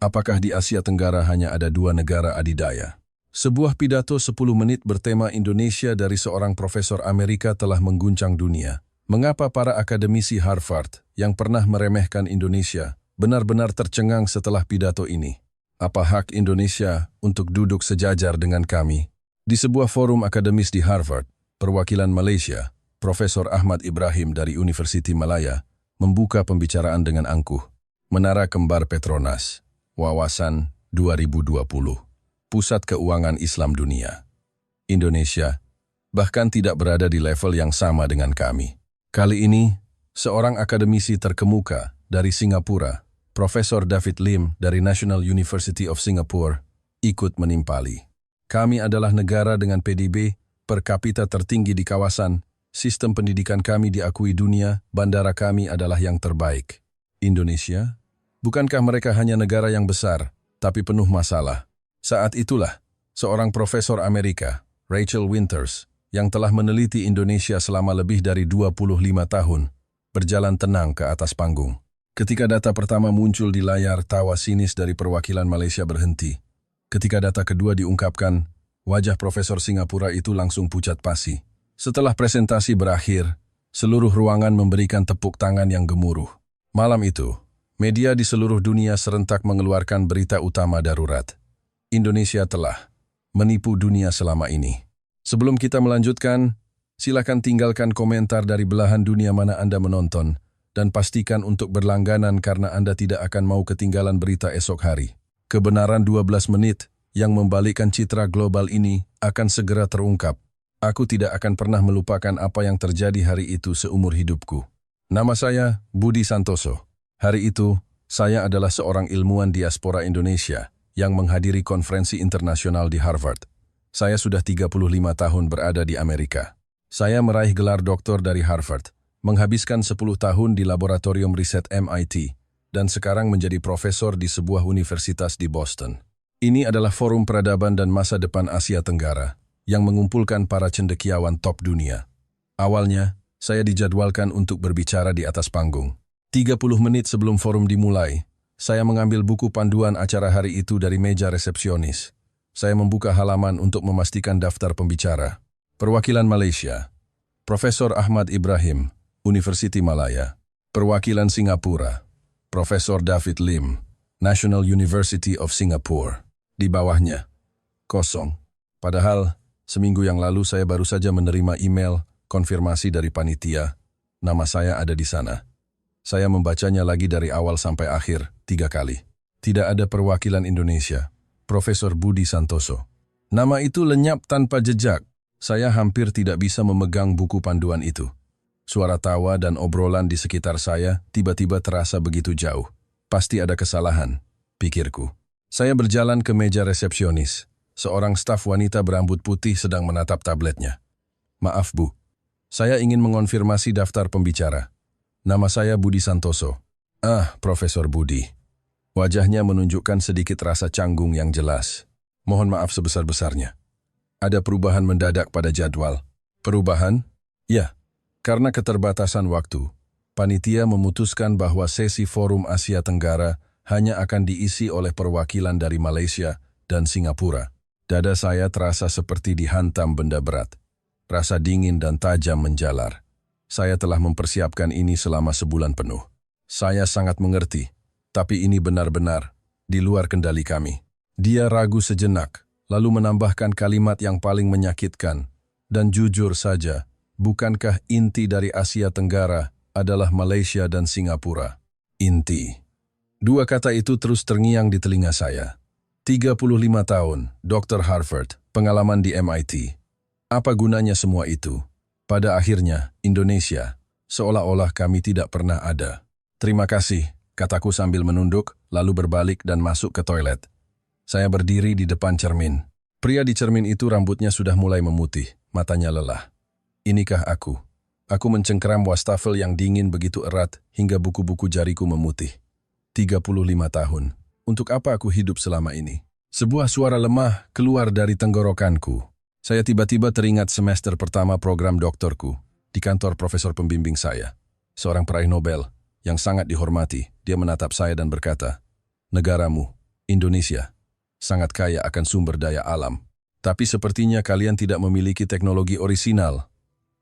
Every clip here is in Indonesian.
Apakah di Asia Tenggara hanya ada 2 negara adidaya? Sebuah pidato 10 menit bertema Indonesia dari seorang profesor Amerika telah mengguncang dunia. Mengapa para akademisi Harvard yang pernah meremehkan Indonesia benar-benar tercengang setelah pidato ini? Apa hak Indonesia untuk duduk sejajar dengan kami? Di sebuah forum akademis di Harvard, perwakilan Malaysia, Profesor Ahmad Ibrahim dari Universiti Malaya, membuka pembicaraan dengan angkuh. Menara Kembar Petronas, Wawasan 2020. Pusat Keuangan Islam Dunia. Indonesia bahkan tidak berada di level yang sama dengan kami. Kali ini, seorang akademisi terkemuka dari Singapura, Profesor David Lim dari National University of Singapore, ikut menimpali. Kami adalah negara dengan PDB per kapita tertinggi di kawasan, sistem pendidikan kami diakui dunia, bandara kami adalah yang terbaik. Indonesia? Bukankah mereka hanya negara yang besar, tapi penuh masalah? Saat itulah, seorang profesor Amerika, Rachel Winters, yang telah meneliti Indonesia selama lebih dari 25 tahun, berjalan tenang ke atas panggung. Ketika data pertama muncul di layar, tawa sinis dari perwakilan Malaysia berhenti. Ketika data kedua diungkapkan, wajah profesor Singapura itu langsung pucat pasi. Setelah presentasi berakhir, seluruh ruangan memberikan tepuk tangan yang gemuruh. Malam itu, media di seluruh dunia serentak mengeluarkan berita utama darurat. Indonesia telah menipu dunia selama ini. Sebelum kita melanjutkan, silakan tinggalkan komentar dari belahan dunia mana Anda menonton dan pastikan untuk berlangganan karena Anda tidak akan mau ketinggalan berita esok hari. Kebenaran 12 menit yang membalikkan citra global ini akan segera terungkap. Aku tidak akan pernah melupakan apa yang terjadi hari itu seumur hidupku. Nama saya Budi Santoso. Hari itu, saya adalah seorang ilmuwan diaspora Indonesia yang menghadiri konferensi internasional di Harvard. Saya sudah 35 tahun berada di Amerika. Saya meraih gelar doktor dari Harvard, menghabiskan 10 tahun di laboratorium riset MIT, dan sekarang menjadi profesor di sebuah universitas di Boston. Ini adalah forum peradaban dan masa depan Asia Tenggara, yang mengumpulkan para cendekiawan top dunia. Awalnya, saya dijadwalkan untuk berbicara di atas panggung. 30 menit sebelum forum dimulai, saya mengambil buku panduan acara hari itu dari meja resepsionis. Saya membuka halaman untuk memastikan daftar pembicara. Perwakilan Malaysia, Profesor Ahmad Ibrahim, Universiti Malaya. Perwakilan Singapura, Profesor David Lim, National University of Singapore. Di bawahnya, kosong. Padahal, seminggu yang lalu saya baru saja menerima email konfirmasi dari panitia. Nama saya ada di sana. Saya membacanya lagi dari awal sampai akhir, 3 kali. Tidak ada perwakilan Indonesia. Profesor Budi Santoso. Nama itu lenyap tanpa jejak. Saya hampir tidak bisa memegang buku panduan itu. Suara tawa dan obrolan di sekitar saya tiba-tiba terasa begitu jauh. Pasti ada kesalahan, pikirku. Saya berjalan ke meja resepsionis. Seorang staf wanita berambut putih sedang menatap tabletnya. Maaf Bu, saya ingin mengonfirmasi daftar pembicara. Nama saya Budi Santoso. Profesor Budi. Wajahnya menunjukkan sedikit rasa canggung yang jelas. Mohon maaf sebesar-besarnya. Ada perubahan mendadak pada jadwal. Perubahan? Ya, karena keterbatasan waktu. Panitia memutuskan bahwa sesi Forum Asia Tenggara hanya akan diisi oleh perwakilan dari Malaysia dan Singapura. Dada saya terasa seperti dihantam benda berat. Rasa dingin dan tajam menjalar. Saya telah mempersiapkan ini selama sebulan penuh. Saya sangat mengerti, tapi ini benar-benar di luar kendali kami. Dia ragu sejenak, lalu menambahkan kalimat yang paling menyakitkan. Dan jujur saja, bukankah inti dari Asia Tenggara adalah Malaysia dan Singapura? Inti. 2 kata itu terus terngiang di telinga saya. 35 tahun, Dr. Harvard, pengalaman di MIT. Apa gunanya semua itu? Pada akhirnya, Indonesia, seolah-olah kami tidak pernah ada. Terima kasih, kataku sambil menunduk, lalu berbalik dan masuk ke toilet. Saya berdiri di depan cermin. Pria di cermin itu rambutnya sudah mulai memutih, matanya lelah. Inikah aku? Aku mencengkeram wastafel yang dingin begitu erat hingga buku-buku jariku memutih. 35 tahun. Untuk apa aku hidup selama ini? Sebuah suara lemah keluar dari tenggorokanku. Saya tiba-tiba teringat semester pertama program doktorku di kantor profesor pembimbing saya. Seorang peraih Nobel yang sangat dihormati, dia menatap saya dan berkata, "Negaramu Indonesia sangat kaya akan sumber daya alam. Tapi sepertinya kalian tidak memiliki teknologi orisinal.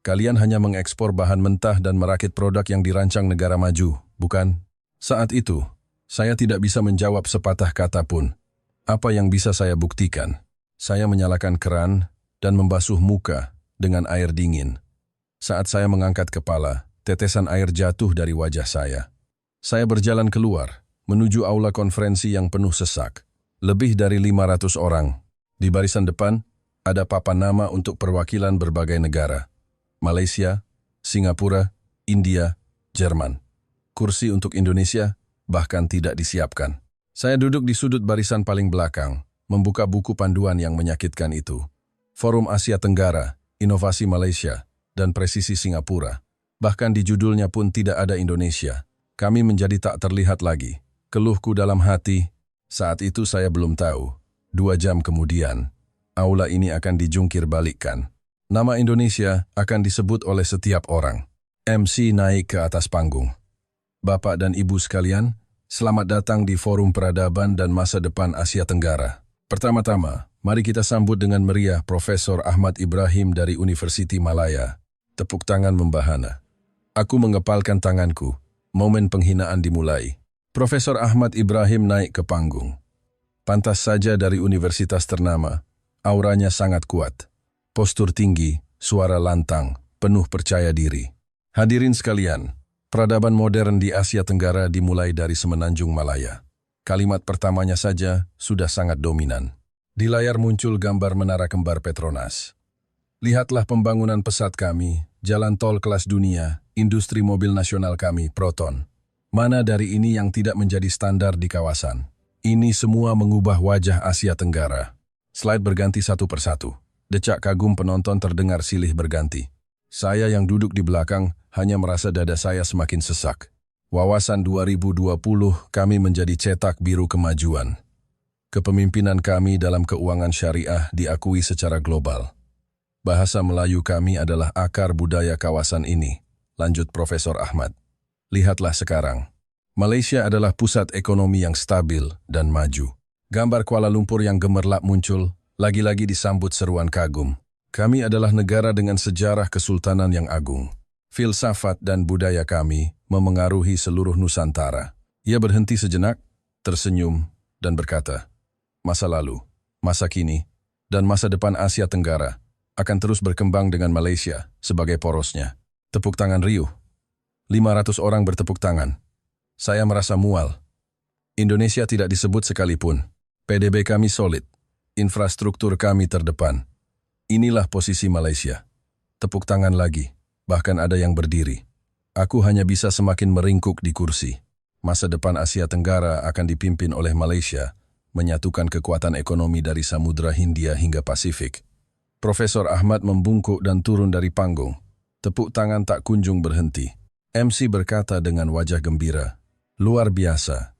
Kalian hanya mengekspor bahan mentah dan merakit produk yang dirancang negara maju, bukan? Saat itu, saya tidak bisa menjawab sepatah kata pun. Apa yang bisa saya buktikan? Saya menyalakan keran dan membasuh muka dengan air dingin. Saat saya mengangkat kepala, tetesan air jatuh dari wajah saya. Saya berjalan keluar, menuju aula konferensi yang penuh sesak. Lebih dari 500 orang. Di barisan depan, ada papan nama untuk perwakilan berbagai negara. Malaysia, Singapura, India, Jerman. Kursi untuk Indonesia bahkan tidak disiapkan. Saya duduk di sudut barisan paling belakang, membuka buku panduan yang menyakitkan itu. Forum Asia Tenggara, Inovasi Malaysia, dan Presisi Singapura. Bahkan di judulnya pun tidak ada Indonesia. Kami menjadi tak terlihat lagi. Keluhku dalam hati, saat itu saya belum tahu. 2 jam kemudian, aula ini akan dijungkir balikkan. Nama Indonesia akan disebut oleh setiap orang. MC naik ke atas panggung. Bapak dan Ibu sekalian, selamat datang di Forum Peradaban dan Masa Depan Asia Tenggara. Pertama-tama, mari kita sambut dengan meriah Profesor Ahmad Ibrahim dari Universiti Malaya. Tepuk tangan membahana. Aku mengepalkan tanganku. Momen penghinaan dimulai. Profesor Ahmad Ibrahim naik ke panggung. Pantas saja dari universitas ternama, auranya sangat kuat. Postur tinggi, suara lantang, penuh percaya diri. Hadirin sekalian, peradaban modern di Asia Tenggara dimulai dari Semenanjung Malaya. Kalimat pertamanya saja sudah sangat dominan. Di layar muncul gambar menara kembar Petronas. Lihatlah pembangunan pesat kami, jalan tol kelas dunia, industri mobil nasional kami, Proton. Mana dari ini yang tidak menjadi standar di kawasan? Ini semua mengubah wajah Asia Tenggara. Slide berganti satu persatu. Decak kagum penonton terdengar silih berganti. Saya yang duduk di belakang hanya merasa dada saya semakin sesak. Wawasan 2020 kami menjadi cetak biru kemajuan. Kepemimpinan kami dalam keuangan syariah diakui secara global. Bahasa Melayu kami adalah akar budaya kawasan ini, lanjut Profesor Ahmad. Lihatlah sekarang. Malaysia adalah pusat ekonomi yang stabil dan maju. Gambar Kuala Lumpur yang gemerlap muncul, lagi-lagi disambut seruan kagum. Kami adalah negara dengan sejarah kesultanan yang agung. Filsafat dan budaya kami memengaruhi seluruh Nusantara. Ia berhenti sejenak, tersenyum, dan berkata, masa lalu, masa kini, dan masa depan Asia Tenggara akan terus berkembang dengan Malaysia sebagai porosnya. Tepuk tangan riuh. 500 orang bertepuk tangan. Saya merasa mual. Indonesia tidak disebut sekalipun. PDB kami solid. Infrastruktur kami terdepan. Inilah posisi Malaysia. Tepuk tangan lagi. Bahkan ada yang berdiri. Aku hanya bisa semakin meringkuk di kursi. Masa depan Asia Tenggara akan dipimpin oleh Malaysia, menyatukan kekuatan ekonomi dari Samudra Hindia hingga Pasifik. Profesor Ahmad membungkuk dan turun dari panggung. Tepuk tangan tak kunjung berhenti. MC berkata dengan wajah gembira, luar biasa.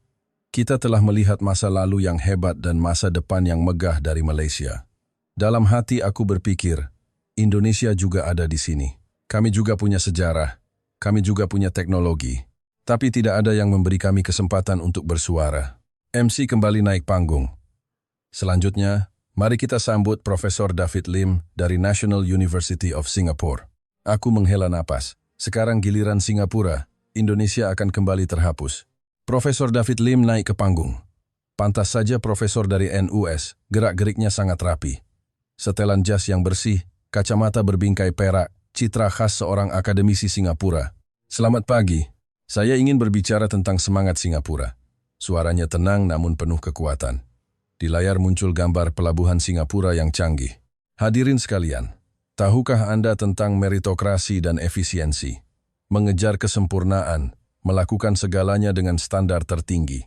Kita telah melihat masa lalu yang hebat dan masa depan yang megah dari Malaysia. Dalam hati aku berpikir, Indonesia juga ada di sini. Kami juga punya sejarah, kami juga punya teknologi. Tapi tidak ada yang memberi kami kesempatan untuk bersuara. MC kembali naik panggung. Selanjutnya, mari kita sambut Profesor David Lim dari National University of Singapore. Aku menghela napas. Sekarang giliran Singapura, Indonesia akan kembali terhapus. Profesor David Lim naik ke panggung. Pantas saja profesor dari NUS, gerak-geriknya sangat rapi. Setelan jas yang bersih, kacamata berbingkai perak, citra khas seorang akademisi Singapura. Selamat pagi, saya ingin berbicara tentang semangat Singapura. Suaranya tenang namun penuh kekuatan. Di layar muncul gambar pelabuhan Singapura yang canggih. Hadirin sekalian, tahukah Anda tentang meritokrasi dan efisiensi? Mengejar kesempurnaan, melakukan segalanya dengan standar tertinggi.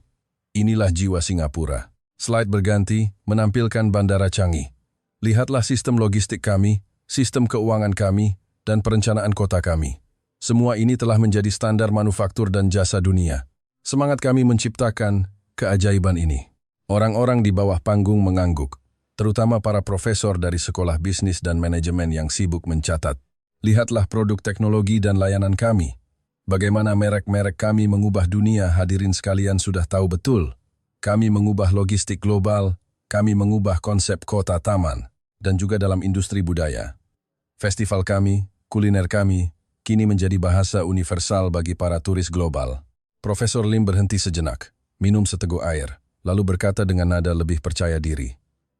Inilah jiwa Singapura. Slide berganti, menampilkan Bandara Changi. Lihatlah sistem logistik kami, sistem keuangan kami, dan perencanaan kota kami. Semua ini telah menjadi standar manufaktur dan jasa dunia. Semangat kami menciptakan keajaiban ini. Orang-orang di bawah panggung mengangguk, terutama para profesor dari sekolah bisnis dan manajemen yang sibuk mencatat. Lihatlah produk teknologi dan layanan kami. Bagaimana merek-merek kami mengubah dunia, hadirin sekalian sudah tahu betul. Kami mengubah logistik global, kami mengubah konsep kota taman, dan juga dalam industri budaya. Festival kami, kuliner kami, kini menjadi bahasa universal bagi para turis global. Profesor Lim berhenti sejenak, minum seteguk air, lalu berkata dengan nada lebih percaya diri.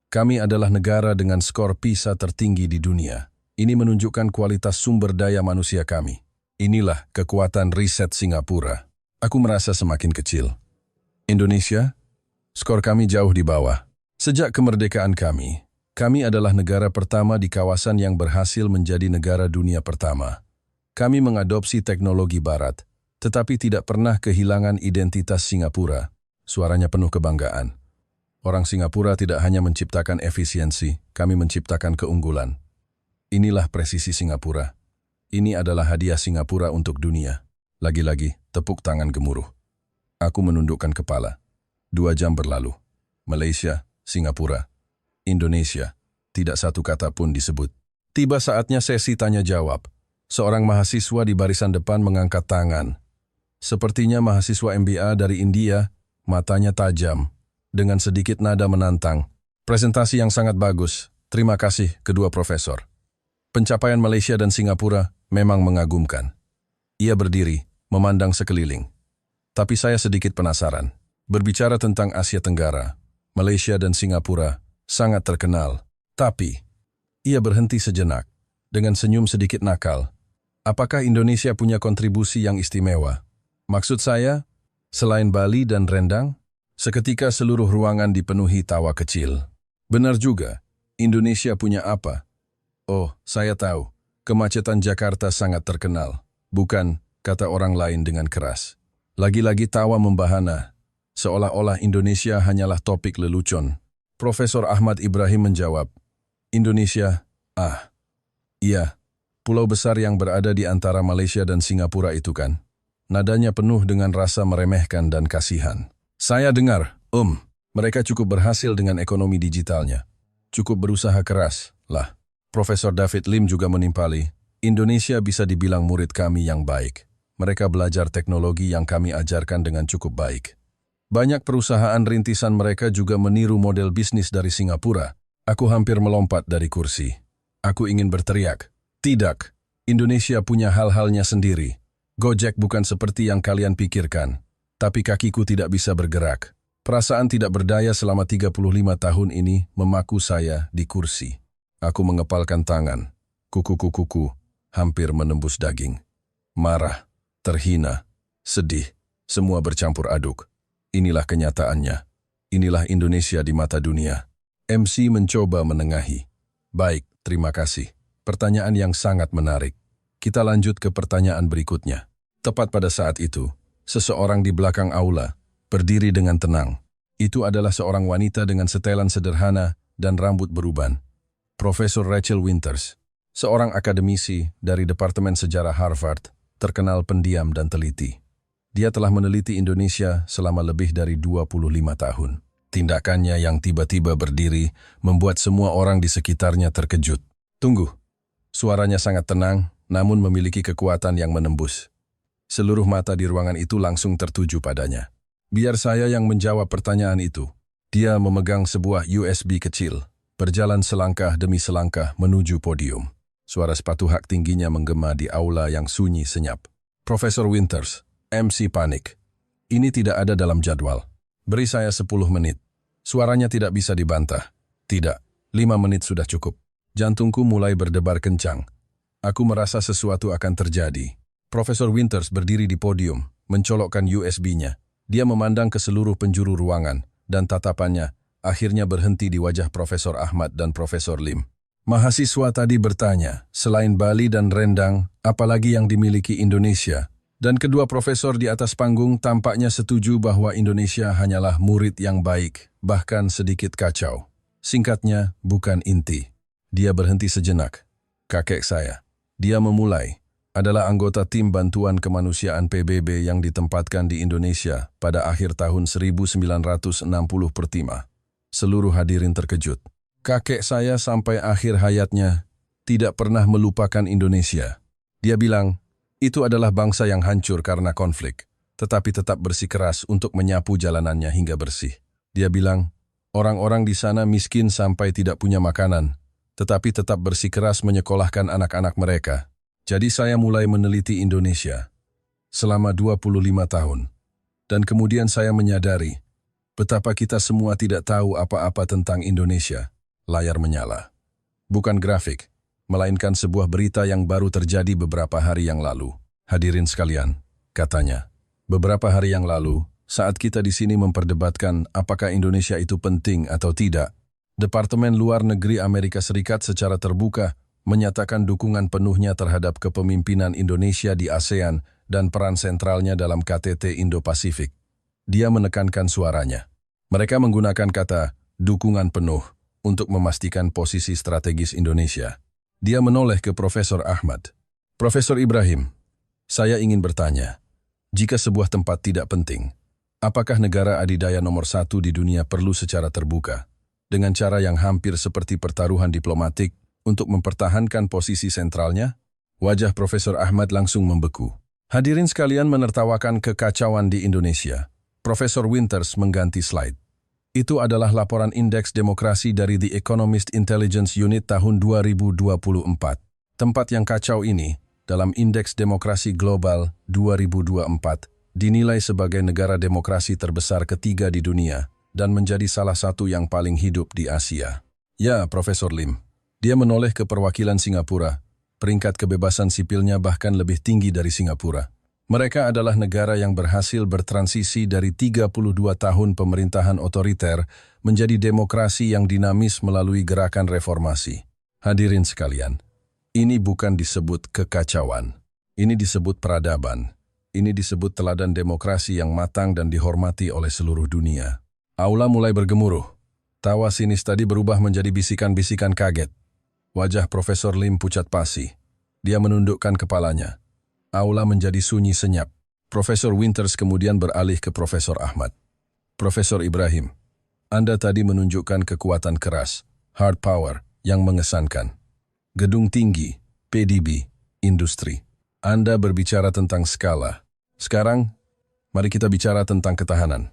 Kami adalah negara dengan skor PISA tertinggi di dunia. Ini menunjukkan kualitas sumber daya manusia kami. Inilah kekuatan riset Singapura. Aku merasa semakin kecil. Indonesia? Skor kami jauh di bawah. Sejak kemerdekaan kami adalah negara pertama di kawasan yang berhasil menjadi negara dunia pertama. Kami mengadopsi teknologi barat, tetapi tidak pernah kehilangan identitas Singapura. Suaranya penuh kebanggaan. Orang Singapura tidak hanya menciptakan efisiensi, kami menciptakan keunggulan. Inilah presisi Singapura. Ini adalah hadiah Singapura untuk dunia. Lagi-lagi, tepuk tangan gemuruh. Aku menundukkan kepala. 2 jam berlalu. Malaysia, Singapura, Indonesia. Tidak satu kata pun disebut. Tiba saatnya sesi tanya jawab. Seorang mahasiswa di barisan depan mengangkat tangan. Sepertinya mahasiswa MBA dari India, matanya tajam. Dengan sedikit nada menantang. Presentasi yang sangat bagus. Terima kasih kedua profesor. Pencapaian Malaysia dan Singapura memang mengagumkan. Ia berdiri, memandang sekeliling. Tapi saya sedikit penasaran. Berbicara tentang Asia Tenggara, Malaysia dan Singapura sangat terkenal. Tapi, ia berhenti sejenak, dengan senyum sedikit nakal. Apakah Indonesia punya kontribusi yang istimewa? Maksud saya, selain Bali dan rendang, seketika seluruh ruangan dipenuhi tawa kecil. Benar juga, Indonesia punya apa? Oh, saya tahu. Kemacetan Jakarta sangat terkenal. Bukan, kata orang lain dengan keras. Lagi-lagi tawa membahana. Seolah-olah Indonesia hanyalah topik lelucon. Profesor Ahmad Ibrahim menjawab, Indonesia, iya, pulau besar yang berada di antara Malaysia dan Singapura itu kan. Nadanya penuh dengan rasa meremehkan dan kasihan. Saya dengar, mereka cukup berhasil dengan ekonomi digitalnya. Cukup berusaha keras, lah. Profesor David Lim juga menimpali, Indonesia bisa dibilang murid kami yang baik. Mereka belajar teknologi yang kami ajarkan dengan cukup baik. Banyak perusahaan rintisan mereka juga meniru model bisnis dari Singapura. Aku hampir melompat dari kursi. Aku ingin berteriak, tidak, Indonesia punya hal-halnya sendiri. Gojek bukan seperti yang kalian pikirkan. Tapi kakiku tidak bisa bergerak. Perasaan tidak berdaya selama 35 tahun ini memaku saya di kursi. Aku mengepalkan tangan. Kuku-kukuku hampir menembus daging. Marah, terhina, sedih, semua bercampur aduk. Inilah kenyataannya. Inilah Indonesia di mata dunia. MC mencoba menengahi. Baik, terima kasih. Pertanyaan yang sangat menarik. Kita lanjut ke pertanyaan berikutnya. Tepat pada saat itu, seseorang di belakang aula berdiri dengan tenang. Itu adalah seorang wanita dengan setelan sederhana dan rambut beruban. Profesor Rachel Winters, seorang akademisi dari Departemen Sejarah Harvard, terkenal pendiam dan teliti. Dia telah meneliti Indonesia selama lebih dari 25 tahun. Tindakannya yang tiba-tiba berdiri membuat semua orang di sekitarnya terkejut. Tunggu. Suaranya sangat tenang, namun memiliki kekuatan yang menembus. Seluruh mata di ruangan itu langsung tertuju padanya. Biar saya yang menjawab pertanyaan itu. Dia memegang sebuah USB kecil, berjalan selangkah demi selangkah menuju podium. Suara sepatu hak tingginya menggema di aula yang sunyi senyap. Profesor Winters, MC panik. Ini tidak ada dalam jadwal. Beri saya 10 menit. Suaranya tidak bisa dibantah. Tidak, 5 menit sudah cukup. Jantungku mulai berdebar kencang. Aku merasa sesuatu akan terjadi. Profesor Winters berdiri di podium, mencolokkan USB-nya. Dia memandang ke seluruh penjuru ruangan, dan tatapannya akhirnya berhenti di wajah Profesor Ahmad dan Profesor Lim. Mahasiswa tadi bertanya, selain Bali dan rendang, apalagi yang dimiliki Indonesia? Dan kedua profesor di atas panggung tampaknya setuju bahwa Indonesia hanyalah murid yang baik, bahkan sedikit kacau. Singkatnya, bukan inti. Dia berhenti sejenak. Kakek saya. Dia memulai. Adalah anggota tim bantuan kemanusiaan PBB yang ditempatkan di Indonesia pada akhir tahun 1960 pertima. Seluruh hadirin terkejut. Kakek saya sampai akhir hayatnya tidak pernah melupakan Indonesia. Dia bilang, itu adalah bangsa yang hancur karena konflik, tetapi tetap bersikeras untuk menyapu jalanannya hingga bersih. Dia bilang, orang-orang di sana miskin sampai tidak punya makanan, tetapi tetap bersikeras menyekolahkan anak-anak mereka. Jadi saya mulai meneliti Indonesia selama 25 tahun. Dan kemudian saya menyadari betapa kita semua tidak tahu apa-apa tentang Indonesia. Layar menyala. Bukan grafik, melainkan sebuah berita yang baru terjadi beberapa hari yang lalu. Hadirin sekalian, katanya, beberapa hari yang lalu, saat kita di sini memperdebatkan apakah Indonesia itu penting atau tidak, Departemen Luar Negeri Amerika Serikat secara terbuka menyatakan dukungan penuhnya terhadap kepemimpinan Indonesia di ASEAN dan peran sentralnya dalam KTT Indo-Pasifik. Dia menekankan suaranya. Mereka menggunakan kata dukungan penuh untuk memastikan posisi strategis Indonesia. Dia menoleh ke Profesor Ahmad. Profesor Ibrahim, saya ingin bertanya, jika sebuah tempat tidak penting, apakah negara adidaya nomor 1 di dunia perlu secara terbuka, dengan cara yang hampir seperti pertaruhan diplomatik untuk mempertahankan posisi sentralnya? Wajah Profesor Ahmad langsung membeku. Hadirin sekalian menertawakan kekacauan di Indonesia. Profesor Winters mengganti slide. Itu adalah laporan Indeks Demokrasi dari The Economist Intelligence Unit tahun 2024. Tempat yang kacau ini, dalam Indeks Demokrasi Global 2024, dinilai sebagai negara demokrasi terbesar ketiga di dunia dan menjadi salah satu yang paling hidup di Asia. Ya, Profesor Lim. Dia menoleh ke perwakilan Singapura. Peringkat kebebasan sipilnya bahkan lebih tinggi dari Singapura. Mereka adalah negara yang berhasil bertransisi dari 32 tahun pemerintahan otoriter menjadi demokrasi yang dinamis melalui gerakan reformasi. Hadirin sekalian, ini bukan disebut kekacauan. Ini disebut peradaban. Ini disebut teladan demokrasi yang matang dan dihormati oleh seluruh dunia. Aula mulai bergemuruh. Tawa sinis tadi berubah menjadi bisikan-bisikan kaget. Wajah Profesor Lim pucat pasi. Dia menundukkan kepalanya. Aula menjadi sunyi senyap. Profesor Winters kemudian beralih ke Profesor Ahmad. Profesor Ibrahim, Anda tadi menunjukkan kekuatan keras, hard power, yang mengesankan. Gedung tinggi, PDB, industri. Anda berbicara tentang skala. Sekarang, mari kita bicara tentang ketahanan.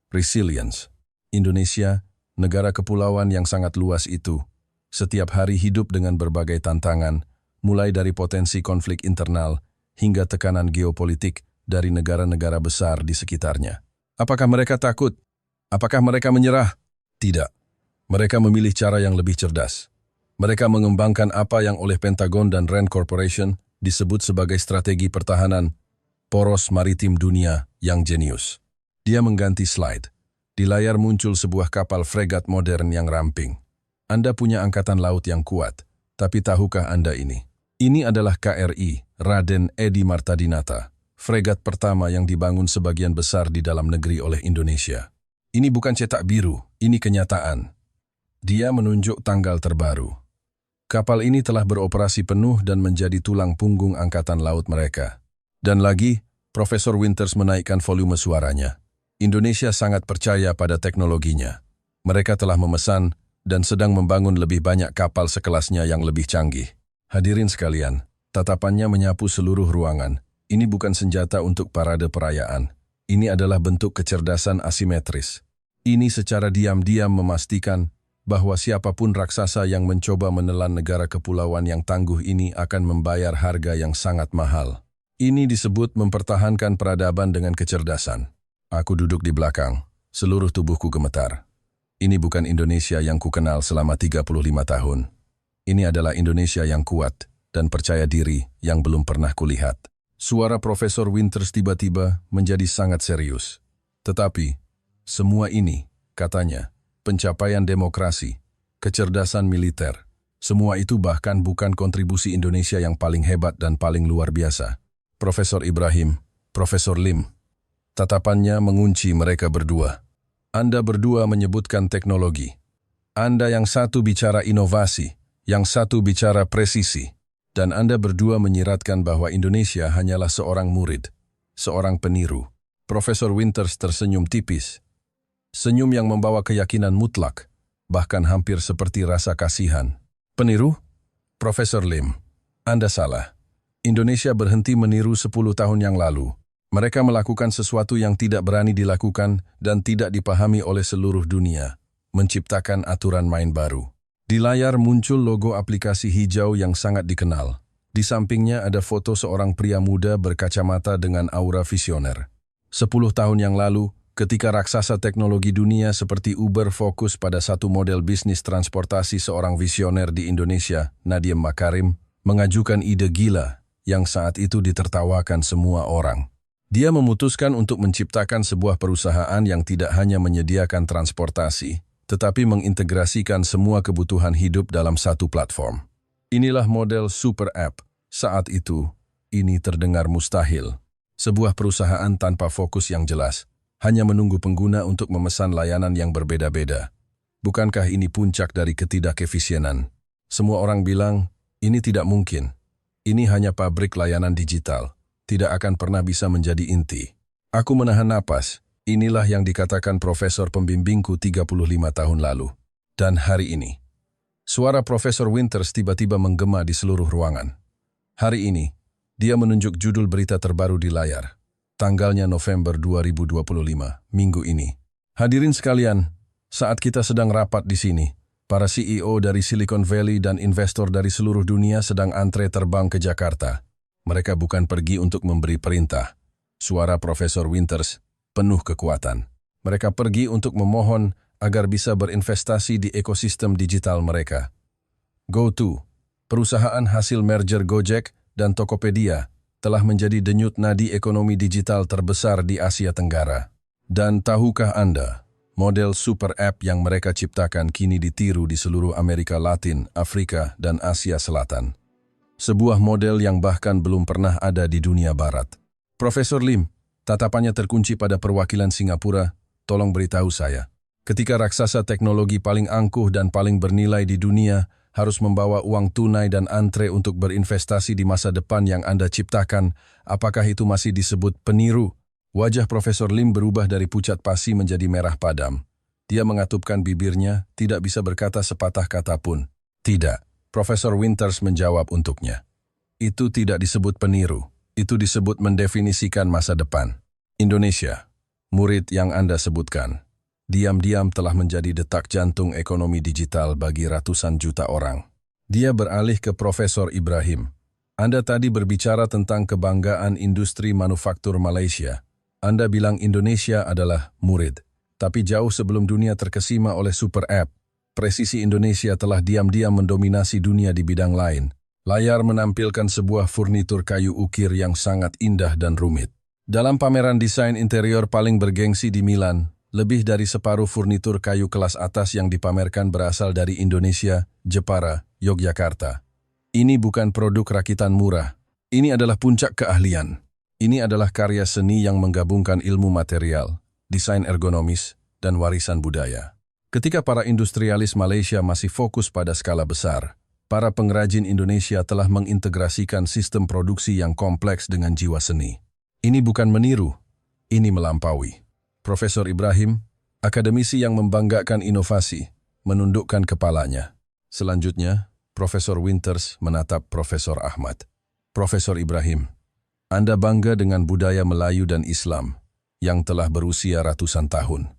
Resilience. Indonesia, negara kepulauan yang sangat luas itu, setiap hari hidup dengan berbagai tantangan, mulai dari potensi konflik internal hingga tekanan geopolitik dari negara-negara besar di sekitarnya. Apakah mereka takut? Apakah mereka menyerah? Tidak. Mereka memilih cara yang lebih cerdas. Mereka mengembangkan apa yang oleh Pentagon dan Rand Corporation disebut sebagai strategi pertahanan poros maritim dunia yang jenius. Dia mengganti slide. Di layar muncul sebuah kapal fregat modern yang ramping. Anda punya angkatan laut yang kuat, tapi tahukah Anda ini? Ini adalah KRI, Raden Edi Martadinata, fregat pertama yang dibangun sebagian besar di dalam negeri oleh Indonesia. Ini bukan cetak biru, ini kenyataan. Dia menunjuk tanggal terbaru. Kapal ini telah beroperasi penuh dan menjadi tulang punggung angkatan laut mereka. Dan lagi, Profesor Winters menaikkan volume suaranya. Indonesia sangat percaya pada teknologinya. Mereka telah memesan dan sedang membangun lebih banyak kapal sekelasnya yang lebih canggih. Hadirin sekalian, tatapannya menyapu seluruh ruangan. Ini bukan senjata untuk parade perayaan. Ini adalah bentuk kecerdasan asimetris. Ini secara diam-diam memastikan bahwa siapapun raksasa yang mencoba menelan negara kepulauan yang tangguh ini akan membayar harga yang sangat mahal. Ini disebut mempertahankan peradaban dengan kecerdasan. Aku duduk di belakang, seluruh tubuhku gemetar. Ini bukan Indonesia yang kukenal selama 35 tahun. Ini adalah Indonesia yang kuat dan percaya diri yang belum pernah kulihat. Suara Profesor Winters tiba-tiba menjadi sangat serius. Tetapi, semua ini, katanya, pencapaian demokrasi, kecerdasan militer, semua itu bahkan bukan kontribusi Indonesia yang paling hebat dan paling luar biasa. Profesor Ibrahim, Profesor Lim, tatapannya mengunci mereka berdua. Anda berdua menyebutkan teknologi. Anda yang satu bicara inovasi, yang satu bicara presisi, dan Anda berdua menyiratkan bahwa Indonesia hanyalah seorang murid, seorang peniru. Profesor Winters tersenyum tipis. Senyum yang membawa keyakinan mutlak, bahkan hampir seperti rasa kasihan. Peniru? Profesor Lim, Anda salah. Indonesia berhenti meniru 10 tahun yang lalu. Mereka melakukan sesuatu yang tidak berani dilakukan dan tidak dipahami oleh seluruh dunia, menciptakan aturan main baru. Di layar muncul logo aplikasi hijau yang sangat dikenal. Di sampingnya ada foto seorang pria muda berkacamata dengan aura visioner. 10 tahun yang lalu, ketika raksasa teknologi dunia seperti Uber fokus pada satu model bisnis transportasi, seorang visioner di Indonesia, Nadiem Makarim, mengajukan ide gila yang saat itu ditertawakan semua orang. Dia memutuskan untuk menciptakan sebuah perusahaan yang tidak hanya menyediakan transportasi, tetapi mengintegrasikan semua kebutuhan hidup dalam satu platform. Inilah model super app. Saat itu, ini terdengar mustahil. Sebuah perusahaan tanpa fokus yang jelas, hanya menunggu pengguna untuk memesan layanan yang berbeda-beda. Bukankah ini puncak dari ketidakefisienan? Semua orang bilang, ini tidak mungkin. Ini hanya pabrik layanan digital. Tidak akan pernah bisa menjadi inti. Aku menahan napas. Inilah yang dikatakan profesor pembimbingku 35 tahun lalu. Dan hari ini, suara Profesor Winters tiba-tiba menggema di seluruh ruangan. Hari ini, dia menunjuk judul berita terbaru di layar. Tanggalnya November 2025, minggu ini. Hadirin sekalian, saat kita sedang rapat di sini, para CEO dari Silicon Valley dan investor dari seluruh dunia sedang antre terbang ke Jakarta. Mereka bukan pergi untuk memberi perintah. Suara Profesor Winters penuh kekuatan. Mereka pergi untuk memohon agar bisa berinvestasi di ekosistem digital mereka. GoTo, perusahaan hasil merger Gojek dan Tokopedia, telah menjadi denyut nadi ekonomi digital terbesar di Asia Tenggara. Dan tahukah Anda, model super app yang mereka ciptakan kini ditiru di seluruh Amerika Latin, Afrika, dan Asia Selatan. Sebuah model yang bahkan belum pernah ada di dunia barat. Profesor Lim, tatapannya terkunci pada perwakilan Singapura, tolong beritahu saya. Ketika raksasa teknologi paling angkuh dan paling bernilai di dunia harus membawa uang tunai dan antre untuk berinvestasi di masa depan yang Anda ciptakan, apakah itu masih disebut peniru? Wajah Profesor Lim berubah dari pucat pasi menjadi merah padam. Dia mengatupkan bibirnya, tidak bisa berkata sepatah kata pun. Tidak. Profesor Winters menjawab untuknya. Itu tidak disebut peniru, itu disebut mendefinisikan masa depan. Indonesia, murid yang Anda sebutkan, diam-diam telah menjadi detak jantung ekonomi digital bagi ratusan juta orang. Dia beralih ke Profesor Ibrahim. Anda tadi berbicara tentang kebanggaan industri manufaktur Malaysia. Anda bilang Indonesia adalah murid. Tapi jauh sebelum dunia terkesima oleh super app, presisi Indonesia telah diam-diam mendominasi dunia di bidang lain. Layar menampilkan sebuah furnitur kayu ukir yang sangat indah dan rumit. Dalam pameran desain interior paling bergengsi di Milan, lebih dari separuh furnitur kayu kelas atas yang dipamerkan berasal dari Indonesia, Jepara, Yogyakarta. Ini bukan produk rakitan murah. Ini adalah puncak keahlian. Ini adalah karya seni yang menggabungkan ilmu material, desain ergonomis, dan warisan budaya. Ketika para industrialis Malaysia masih fokus pada skala besar, para pengrajin Indonesia telah mengintegrasikan sistem produksi yang kompleks dengan jiwa seni. Ini bukan meniru, ini melampaui. Profesor Ibrahim, akademisi yang membanggakan inovasi, menundukkan kepalanya. Selanjutnya, Profesor Winters menatap Profesor Ahmad. Profesor Ibrahim, Anda bangga dengan budaya Melayu dan Islam yang telah berusia ratusan tahun.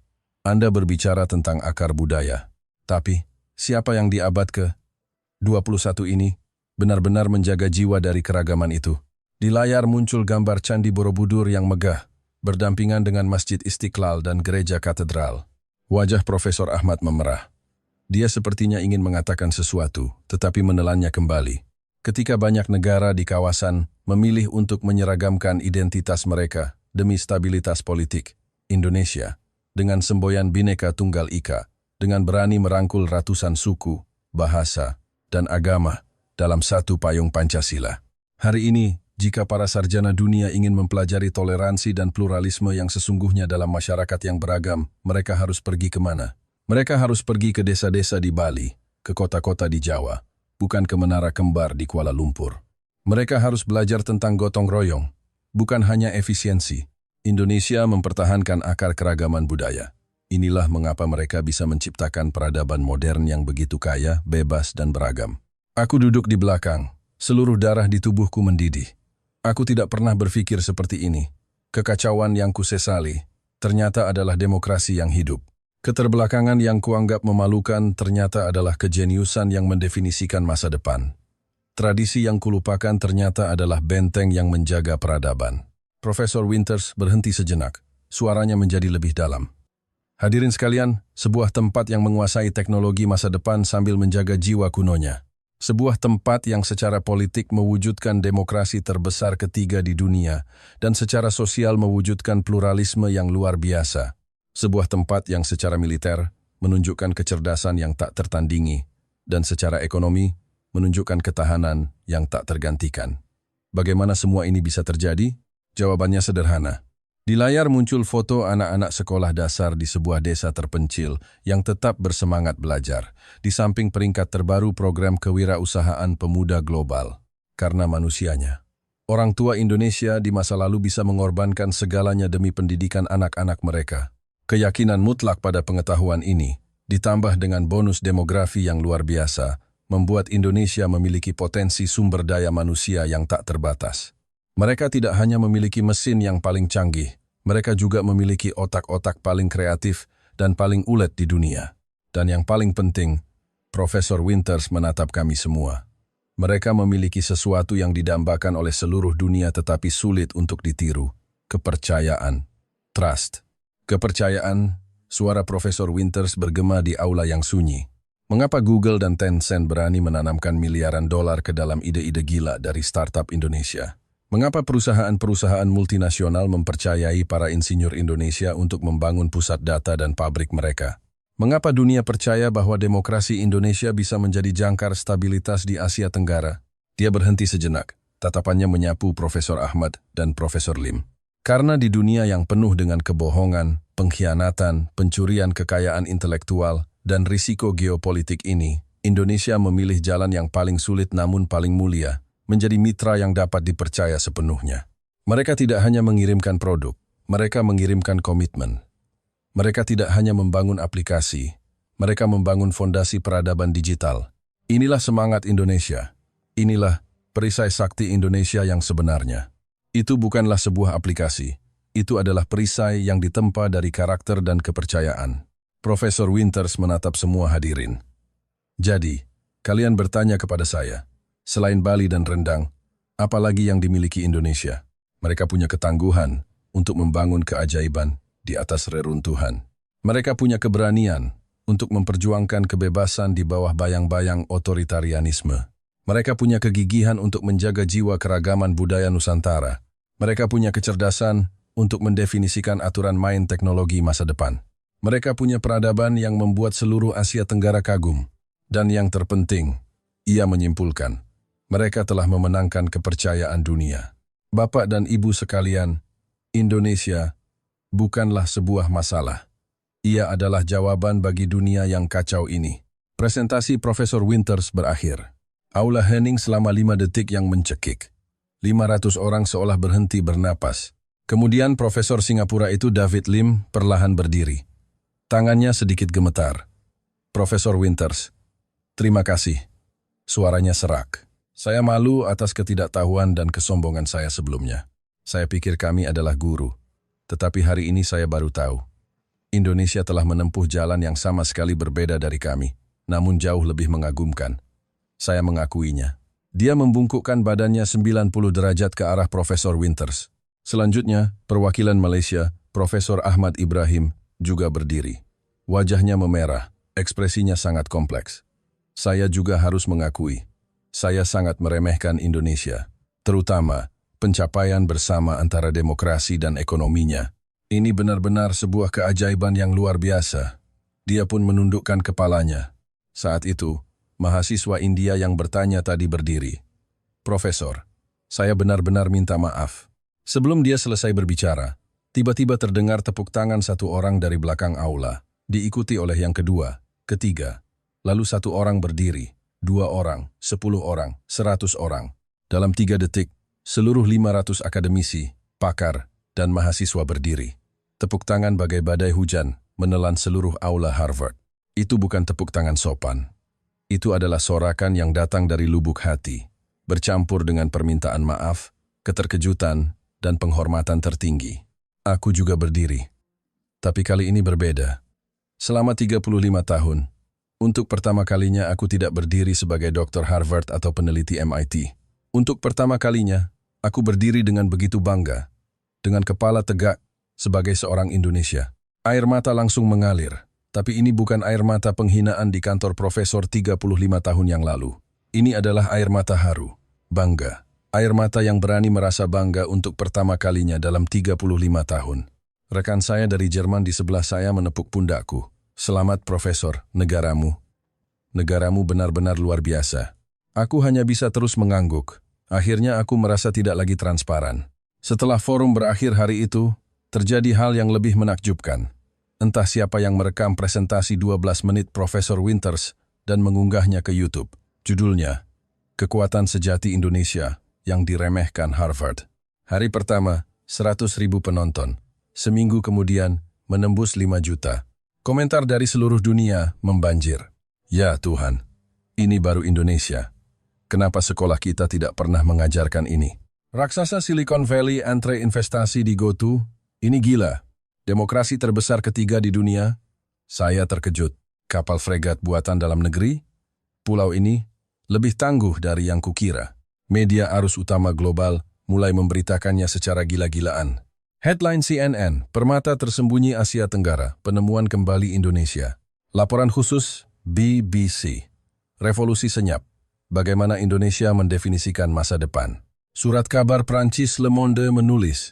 Anda berbicara tentang akar budaya. Tapi, siapa yang di abad ke-21 ini benar-benar menjaga jiwa dari keragaman itu? Di layar muncul gambar Candi Borobudur yang megah, berdampingan dengan Masjid Istiqlal dan Gereja Katedral. Wajah Profesor Ahmad memerah. Dia sepertinya ingin mengatakan sesuatu, tetapi menelannya kembali. Ketika banyak negara di kawasan memilih untuk menyeragamkan identitas mereka demi stabilitas politik, Indonesia, dengan semboyan Bhinneka Tunggal Ika, dengan berani merangkul ratusan suku, bahasa, dan agama dalam satu payung Pancasila. Hari ini, jika para sarjana dunia ingin mempelajari toleransi dan pluralisme yang sesungguhnya dalam masyarakat yang beragam, mereka harus pergi kemana? Mereka harus pergi ke desa-desa di Bali, ke kota-kota di Jawa, bukan ke Menara Kembar di Kuala Lumpur. Mereka harus belajar tentang gotong royong, bukan hanya efisiensi. Indonesia mempertahankan akar keragaman budaya. Inilah mengapa mereka bisa menciptakan peradaban modern yang begitu kaya, bebas, dan beragam. Aku duduk di belakang, seluruh darah di tubuhku mendidih. Aku tidak pernah berpikir seperti ini. Kekacauan yang kusesali ternyata adalah demokrasi yang hidup. Keterbelakangan yang kuanggap memalukan ternyata adalah kejeniusan yang mendefinisikan masa depan. Tradisi yang kulupakan ternyata adalah benteng yang menjaga peradaban. Profesor Winters berhenti sejenak. Suaranya menjadi lebih dalam. Hadirin sekalian, sebuah tempat yang menguasai teknologi masa depan sambil menjaga jiwa kunonya. Sebuah tempat yang secara politik mewujudkan demokrasi terbesar ketiga di dunia dan secara sosial mewujudkan pluralisme yang luar biasa. Sebuah tempat yang secara militer menunjukkan kecerdasan yang tak tertandingi dan secara ekonomi menunjukkan ketahanan yang tak tergantikan. Bagaimana semua ini bisa terjadi? Jawabannya sederhana. Di layar muncul foto anak-anak sekolah dasar di sebuah desa terpencil yang tetap bersemangat belajar, di samping peringkat terbaru program kewirausahaan pemuda global. Karena manusianya. Orang tua Indonesia di masa lalu bisa mengorbankan segalanya demi pendidikan anak-anak mereka. Keyakinan mutlak pada pengetahuan ini, ditambah dengan bonus demografi yang luar biasa, membuat Indonesia memiliki potensi sumber daya manusia yang tak terbatas. Mereka tidak hanya memiliki mesin yang paling canggih, mereka juga memiliki otak-otak paling kreatif dan paling ulet di dunia. Dan yang paling penting, Profesor Winters menatap kami semua. Mereka memiliki sesuatu yang didambakan oleh seluruh dunia tetapi sulit untuk ditiru. Kepercayaan. Trust. Kepercayaan, suara Profesor Winters bergema di aula yang sunyi. Mengapa Google dan Tencent berani menanamkan miliaran dolar ke dalam ide-ide gila dari startup Indonesia? Mengapa perusahaan-perusahaan multinasional mempercayai para insinyur Indonesia untuk membangun pusat data dan pabrik mereka? Mengapa dunia percaya bahwa demokrasi Indonesia bisa menjadi jangkar stabilitas di Asia Tenggara? Dia berhenti sejenak, tatapannya menyapu Profesor Ahmad dan Profesor Lim. Karena di dunia yang penuh dengan kebohongan, pengkhianatan, pencurian kekayaan intelektual, dan risiko geopolitik ini, Indonesia memilih jalan yang paling sulit namun paling mulia, menjadi mitra yang dapat dipercaya sepenuhnya. Mereka tidak hanya mengirimkan produk, mereka mengirimkan komitmen. Mereka tidak hanya membangun aplikasi, mereka membangun fondasi peradaban digital. Inilah semangat Indonesia. Inilah perisai sakti Indonesia yang sebenarnya. Itu bukanlah sebuah aplikasi. Itu adalah perisai yang ditempa dari karakter dan kepercayaan. Profesor Winters menatap semua hadirin. Jadi, kalian bertanya kepada saya, selain Bali dan rendang, apa lagi yang dimiliki Indonesia? Mereka punya ketangguhan untuk membangun keajaiban di atas reruntuhan. Mereka punya keberanian untuk memperjuangkan kebebasan di bawah bayang-bayang otoritarianisme. Mereka punya kegigihan untuk menjaga jiwa keragaman budaya Nusantara. Mereka punya kecerdasan untuk mendefinisikan aturan main teknologi masa depan. Mereka punya peradaban yang membuat seluruh Asia Tenggara kagum. Dan yang terpenting, ia menyimpulkan, mereka telah memenangkan kepercayaan dunia. Bapak dan Ibu sekalian, Indonesia bukanlah sebuah masalah. Ia adalah jawaban bagi dunia yang kacau ini. Presentasi Profesor Winters berakhir. Aula hening selama 5 detik yang mencekik. 500 orang seolah berhenti bernapas. Kemudian Profesor Singapura itu David Lim perlahan berdiri. Tangannya sedikit gemetar. Profesor Winters, terima kasih. Suaranya serak. Saya malu atas ketidaktahuan dan kesombongan saya sebelumnya. Saya pikir kami adalah guru. Tetapi hari ini saya baru tahu. Indonesia telah menempuh jalan yang sama sekali berbeda dari kami, namun jauh lebih mengagumkan. Saya mengakuinya. Dia membungkukkan badannya 90 derajat ke arah Profesor Winters. Selanjutnya, perwakilan Malaysia, Profesor Ahmad Ibrahim, juga berdiri. Wajahnya memerah, ekspresinya sangat kompleks. Saya juga harus mengakui, saya sangat meremehkan Indonesia, terutama pencapaian bersama antara demokrasi dan ekonominya. Ini benar-benar sebuah keajaiban yang luar biasa. Dia pun menundukkan kepalanya. Saat itu, mahasiswa India yang bertanya tadi berdiri. Profesor, saya benar-benar minta maaf. Sebelum dia selesai berbicara, tiba-tiba terdengar tepuk tangan satu orang dari belakang aula, diikuti oleh yang kedua, ketiga. Lalu satu orang berdiri, 2 orang, 10 orang, 100 orang. Dalam 3 detik, seluruh 500 akademisi, pakar, dan mahasiswa berdiri. Tepuk tangan bagai badai hujan menelan seluruh aula Harvard. Itu bukan tepuk tangan sopan. Itu adalah sorakan yang datang dari lubuk hati, bercampur dengan permintaan maaf, keterkejutan, dan penghormatan tertinggi. Aku juga berdiri. Tapi kali ini berbeda. Selama 35 tahun, untuk pertama kalinya aku tidak berdiri sebagai dokter Harvard atau peneliti MIT. Untuk pertama kalinya, aku berdiri dengan begitu bangga, dengan kepala tegak sebagai seorang Indonesia. Air mata langsung mengalir, tapi ini bukan air mata penghinaan di kantor profesor 35 tahun yang lalu. Ini adalah air mata haru, bangga. Air mata yang berani merasa bangga untuk pertama kalinya dalam 35 tahun. Rekan saya dari Jerman di sebelah saya menepuk pundakku. Selamat Profesor, negaramu. Negaramu benar-benar luar biasa. Aku hanya bisa terus mengangguk. Akhirnya aku merasa tidak lagi transparan. Setelah forum berakhir hari itu, terjadi hal yang lebih menakjubkan. Entah siapa yang merekam presentasi 12 menit Profesor Winters dan mengunggahnya ke YouTube. Judulnya, Kekuatan Sejati Indonesia yang diremehkan Harvard. Hari pertama, 100.000 penonton. Seminggu kemudian, menembus 5 juta. Komentar dari seluruh dunia membanjir. Ya Tuhan, ini baru Indonesia. Kenapa sekolah kita tidak pernah mengajarkan ini? Raksasa Silicon Valley antre investasi di GoTo, ini gila. Demokrasi terbesar ketiga di dunia. Saya terkejut. Kapal fregat buatan dalam negeri? Pulau ini lebih tangguh dari yang kukira. Media arus utama global mulai memberitakannya secara gila-gilaan. Headline CNN, Permata Tersembunyi Asia Tenggara, Penemuan Kembali Indonesia. Laporan khusus BBC. Revolusi Senyap, Bagaimana Indonesia Mendefinisikan Masa Depan. Surat kabar Prancis Le Monde menulis,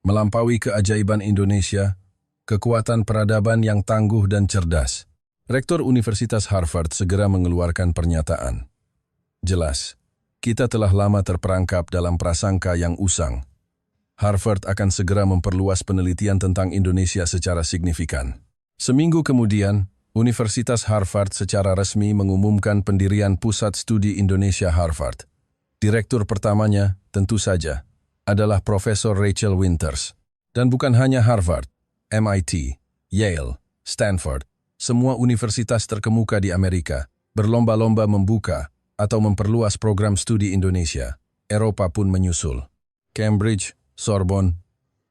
Melampaui keajaiban Indonesia, kekuatan peradaban yang tangguh dan cerdas. Rektor Universitas Harvard segera mengeluarkan pernyataan. Jelas, kita telah lama terperangkap dalam prasangka yang usang. Harvard akan segera memperluas penelitian tentang Indonesia secara signifikan. Seminggu kemudian, Universitas Harvard secara resmi mengumumkan pendirian Pusat Studi Indonesia Harvard. Direktur pertamanya, tentu saja, adalah Profesor Rachel Winters. Dan bukan hanya Harvard, MIT, Yale, Stanford, semua universitas terkemuka di Amerika berlomba-lomba membuka atau memperluas program studi Indonesia. Eropa pun menyusul. Cambridge, Sorbonne.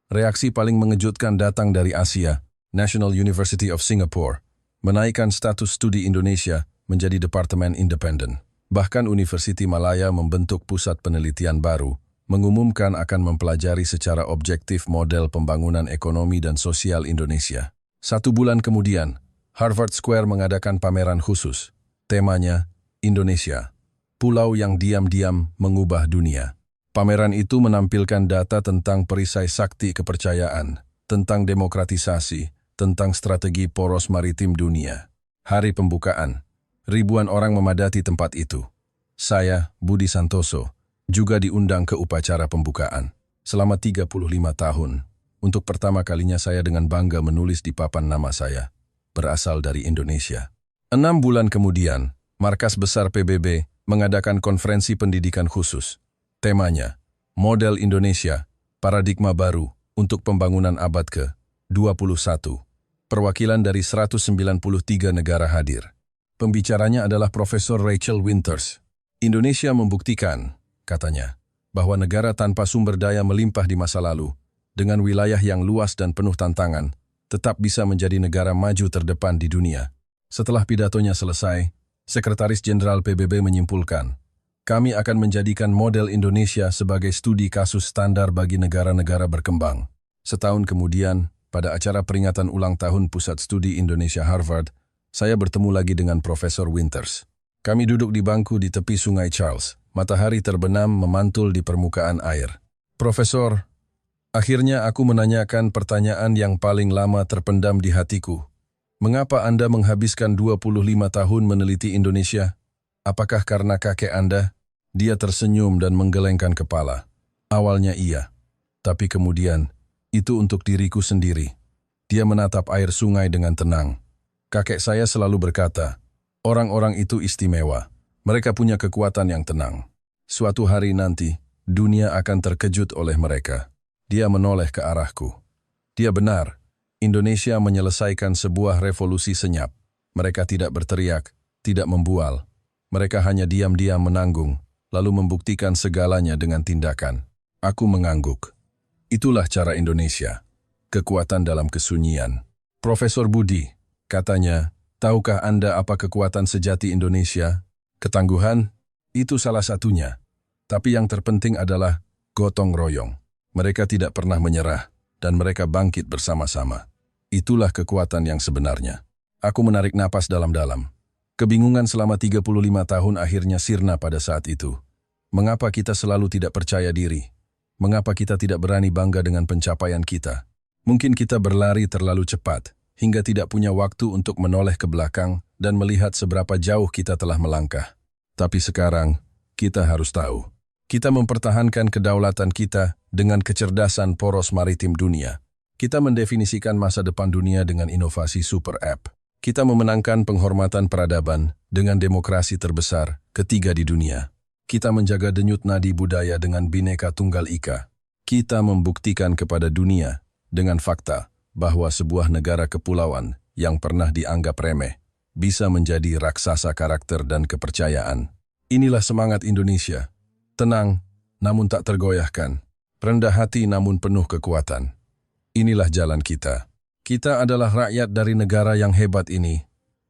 Reaksi paling mengejutkan datang dari Asia. National University of Singapore menaikkan status studi Indonesia menjadi departemen independen. Bahkan Universiti Malaya membentuk pusat penelitian baru, mengumumkan akan mempelajari secara objektif model pembangunan ekonomi dan sosial Indonesia. 1 bulan kemudian, Harvard Square mengadakan pameran khusus. Temanya, Indonesia, pulau yang diam-diam mengubah dunia. Pameran itu menampilkan data tentang perisai sakti kepercayaan, tentang demokratisasi, tentang strategi poros maritim dunia. Hari pembukaan, ribuan orang memadati tempat itu. Saya, Budi Santoso, juga diundang ke upacara pembukaan. Selama 35 tahun, untuk pertama kalinya saya dengan bangga menulis di papan nama saya, berasal dari Indonesia. 6 bulan kemudian, Markas Besar PBB mengadakan konferensi pendidikan khusus. Temanya, Model Indonesia, Paradigma Baru untuk Pembangunan Abad ke-21. Perwakilan dari 193 negara hadir. Pembicaranya adalah Profesor Rachel Winters. Indonesia membuktikan, katanya, bahwa negara tanpa sumber daya melimpah di masa lalu, dengan wilayah yang luas dan penuh tantangan, tetap bisa menjadi negara maju terdepan di dunia. Setelah pidatonya selesai, Sekretaris Jenderal PBB menyimpulkan, kami akan menjadikan model Indonesia sebagai studi kasus standar bagi negara-negara berkembang. Setahun kemudian, pada acara peringatan ulang tahun Pusat Studi Indonesia Harvard, saya bertemu lagi dengan Profesor Winters. Kami duduk di bangku di tepi Sungai Charles. Matahari terbenam memantul di permukaan air. Profesor, akhirnya aku menanyakan pertanyaan yang paling lama terpendam di hatiku. Mengapa Anda menghabiskan 25 tahun meneliti Indonesia? Apakah karena kakek Anda? Dia tersenyum dan menggelengkan kepala. Awalnya iya, tapi kemudian, itu untuk diriku sendiri. Dia menatap air sungai dengan tenang. Kakek saya selalu berkata, orang-orang itu istimewa. Mereka punya kekuatan yang tenang. Suatu hari nanti, dunia akan terkejut oleh mereka. Dia menoleh ke arahku. Dia benar. Indonesia menyelesaikan sebuah revolusi senyap. Mereka tidak berteriak, tidak membual. Mereka hanya diam-diam menanggung, lalu membuktikan segalanya dengan tindakan. Aku mengangguk. Itulah cara Indonesia. Kekuatan dalam kesunyian. Profesor Budi, katanya, tahukah Anda apa kekuatan sejati Indonesia? Ketangguhan? Itu salah satunya. Tapi yang terpenting adalah gotong royong. Mereka tidak pernah menyerah, dan mereka bangkit bersama-sama. Itulah kekuatan yang sebenarnya. Aku menarik napas dalam-dalam. Kebingungan selama 35 tahun akhirnya sirna pada saat itu. Mengapa kita selalu tidak percaya diri? Mengapa kita tidak berani bangga dengan pencapaian kita? Mungkin kita berlari terlalu cepat, hingga tidak punya waktu untuk menoleh ke belakang dan melihat seberapa jauh kita telah melangkah. Tapi sekarang, kita harus tahu. Kita mempertahankan kedaulatan kita dengan kecerdasan poros maritim dunia. Kita mendefinisikan masa depan dunia dengan inovasi super app. Kita memenangkan penghormatan peradaban dengan demokrasi terbesar ketiga di dunia. Kita menjaga denyut nadi budaya dengan Bhinneka Tunggal Ika. Kita membuktikan kepada dunia dengan fakta bahwa sebuah negara kepulauan yang pernah dianggap remeh bisa menjadi raksasa karakter dan kepercayaan. Inilah semangat Indonesia. Tenang, namun tak tergoyahkan. Rendah hati namun penuh kekuatan. Inilah jalan kita. Kita adalah rakyat dari negara yang hebat ini.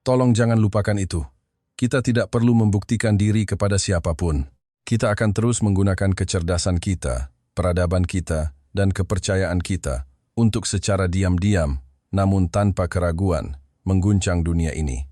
Tolong jangan lupakan itu. Kita tidak perlu membuktikan diri kepada siapapun. Kita akan terus menggunakan kecerdasan kita, peradaban kita, dan kepercayaan kita untuk secara diam-diam, namun tanpa keraguan, mengguncang dunia ini.